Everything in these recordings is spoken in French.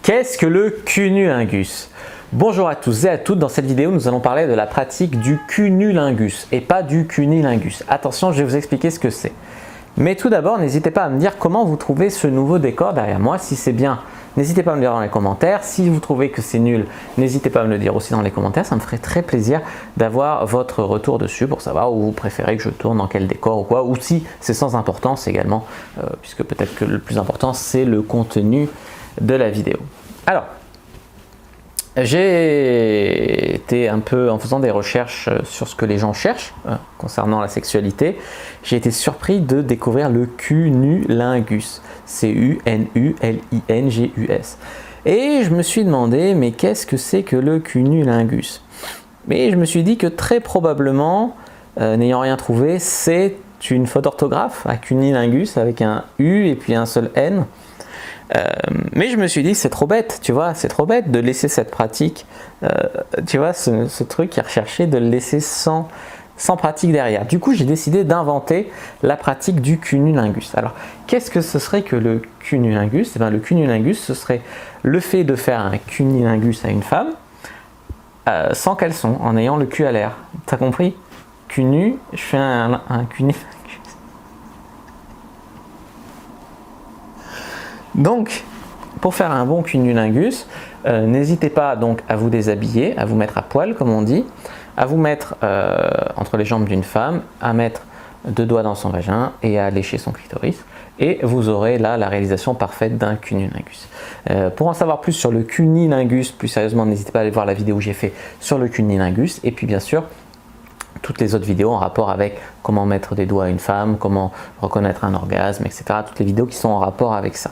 Qu'est-ce que le cunnilingus? Bonjour à tous et à toutes, dans cette vidéo nous allons parler de la pratique du cunnilingus et pas du cunnilingus. Attention, je vais vous expliquer ce que c'est. Mais tout d'abord, n'hésitez pas à me dire comment vous trouvez ce nouveau décor derrière moi. Si c'est bien, n'hésitez pas à me le dire dans les commentaires. Si vous trouvez que c'est nul, n'hésitez pas à me le dire aussi dans les commentaires. Ça me ferait très plaisir d'avoir votre retour dessus pour savoir où vous préférez que je tourne, dans quel décor ou quoi. Ou si c'est sans importance également, puisque peut-être que le plus important c'est le contenu de la vidéo. Alors, j'ai été un peu, en faisant des recherches sur ce que les gens cherchent concernant la sexualité, j'ai été surpris de découvrir le cunnilingus, C-U-N-U-L-I-N-G-U-S. Et je me suis demandé, mais qu'est-ce que c'est que le cunnilingus? Mais je me suis dit que très probablement, n'ayant rien trouvé, c'est une faute d'orthographe, à cunnilingus avec un U et puis un seul N. Mais je me suis dit c'est trop bête, tu vois, c'est trop bête de laisser cette pratique, tu vois, ce truc qui est recherché, de le laisser sans pratique derrière. Du coup, j'ai décidé d'inventer la pratique du cunnilingus. Alors, qu'est-ce que ce serait que le cunnilingus? Eh bien, le cunnilingus, ce serait le fait de faire un cunnilingus à une femme sans caleçon, en ayant le cul à l'air. T'as compris? Je fais un cunnilingus. Donc, pour faire un bon cunnilingus, n'hésitez pas donc à vous déshabiller, à vous mettre à poil comme on dit, à vous mettre entre les jambes d'une femme, à mettre 2 doigts dans son vagin et à lécher son clitoris. Et vous aurez là la réalisation parfaite d'un cunnilingus. Pour en savoir plus sur le cunnilingus, plus sérieusement, n'hésitez pas à aller voir la vidéo que j'ai fait sur le cunnilingus. Et puis bien sûr, toutes les autres vidéos en rapport avec comment mettre des doigts à une femme, comment reconnaître un orgasme, etc. Toutes les vidéos qui sont en rapport avec ça.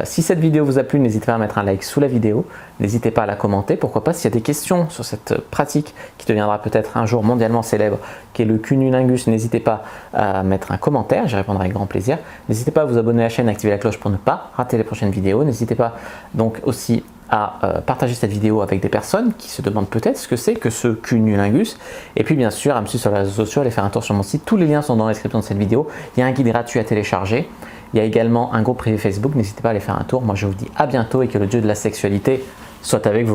Si cette vidéo vous a plu, n'hésitez pas à mettre un like sous la vidéo. N'hésitez pas à la commenter. Pourquoi pas, s'il y a des questions sur cette pratique qui deviendra peut-être un jour mondialement célèbre, qui est le cunnilingus, n'hésitez pas à mettre un commentaire. J'y répondrai avec grand plaisir. N'hésitez pas à vous abonner à la chaîne et activer la cloche pour ne pas rater les prochaines vidéos. N'hésitez pas donc aussi à partager cette vidéo avec des personnes qui se demandent peut-être ce que c'est que ce cunnilingus. Et puis bien sûr, à me suivre sur les réseaux sociaux, aller faire un tour sur mon site. Tous les liens sont dans la description de cette vidéo. Il y a un guide gratuit à télécharger. Il y a également un groupe privé Facebook. N'hésitez pas à aller faire un tour. Moi, je vous dis à bientôt et que le dieu de la sexualité soit avec vous.